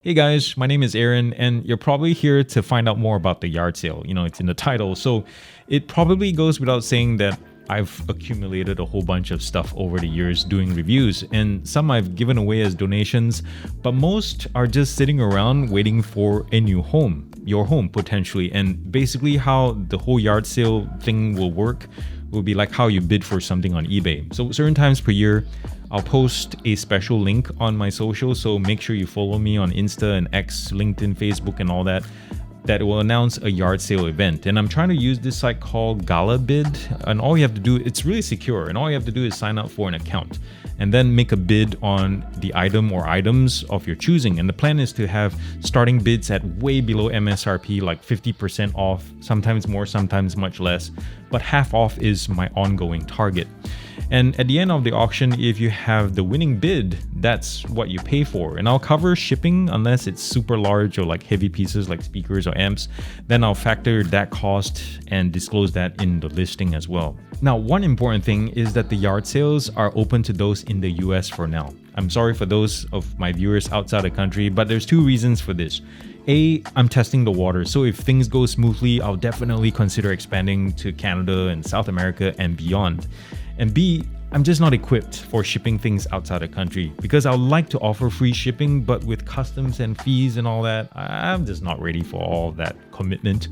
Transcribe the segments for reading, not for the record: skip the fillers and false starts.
Hey guys, my name is Aaron, and you're probably here to find out more about the yard sale. It's in the title, so it probably goes without saying that I've accumulated a whole bunch of stuff over the years doing reviews, and some I've given away as donations, but most are just sitting around waiting for a new home, your home potentially. And basically how the whole yard sale thing will work will be like how you bid for something on eBay. So certain times per year, I'll post a special link on my social, so make sure you follow me on Insta and X, LinkedIn, Facebook, and all that. That will announce a yard sale event. And I'm trying to use this site called Galabid, and all you have to do, it's really secure, and all you have to do is sign up for an account and then make a bid on the item or items of your choosing. And the plan is to have starting bids at way below MSRP, like 50% off, sometimes more, sometimes much less, but half off is my ongoing target. And at the end of the auction, if you have the winning bid, that's what you pay for. And I'll cover shipping unless it's super large or like heavy pieces like speakers or amps. Then I'll factor that cost and disclose that in the listing as well. Now, one important thing is that the yard sales are open to those in the US for now. I'm sorry for those of my viewers outside the country, but there's two reasons for this. A, I'm testing the water, so if things go smoothly, I'll definitely consider expanding to Canada and South America and beyond. And B, I'm just not equipped for shipping things outside the country because I would like to offer free shipping, but with customs and fees and all that, I'm just not ready for all that commitment.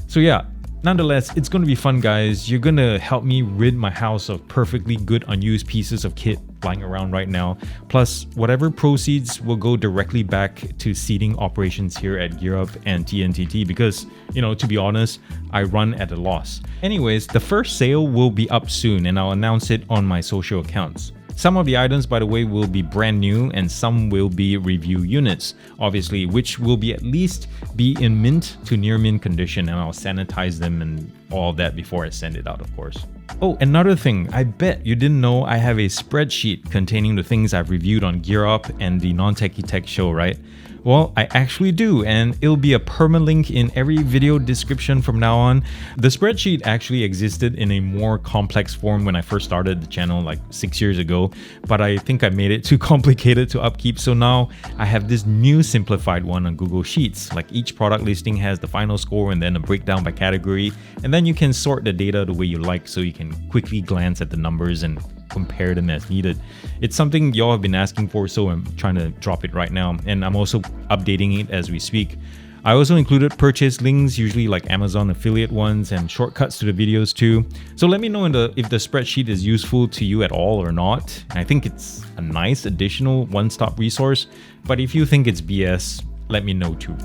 So yeah, nonetheless, it's going to be fun, guys. You're going to help me rid my house of perfectly good unused pieces of kit lying around right now. Plus, whatever proceeds will go directly back to seeding operations here at GearUp and TNTT because, to be honest, I run at a loss. Anyways, the first sale will be up soon and I'll announce it on my social accounts. Some of the items, by the way, will be brand new and some will be review units, obviously, which will be at least be in mint to near mint condition, and I'll sanitize them and all that before I send it out, of course. Oh, another thing, I bet you didn't know I have a spreadsheet containing the things I've reviewed on GearUp and the Non-Techie Tech show, right? Well, I actually do, and it'll be a permalink in every video description from now on. The spreadsheet actually existed in a more complex form when I first started the channel like 6 years ago, but I think I made it too complicated to upkeep, so now I have this new simplified one on Google Sheets. Like each product listing has the final score and then a breakdown by category, and then you can sort the data the way you like so you can quickly glance at the numbers and compare them as needed. It's something y'all have been asking for, so I'm trying to drop it right now, and I'm also updating it as we speak. I also included purchase links, usually like Amazon affiliate ones, and shortcuts to the videos too. So let me know if the spreadsheet is useful to you at all or not. I think it's a nice additional one-stop resource, but if you think it's BS, let me know too.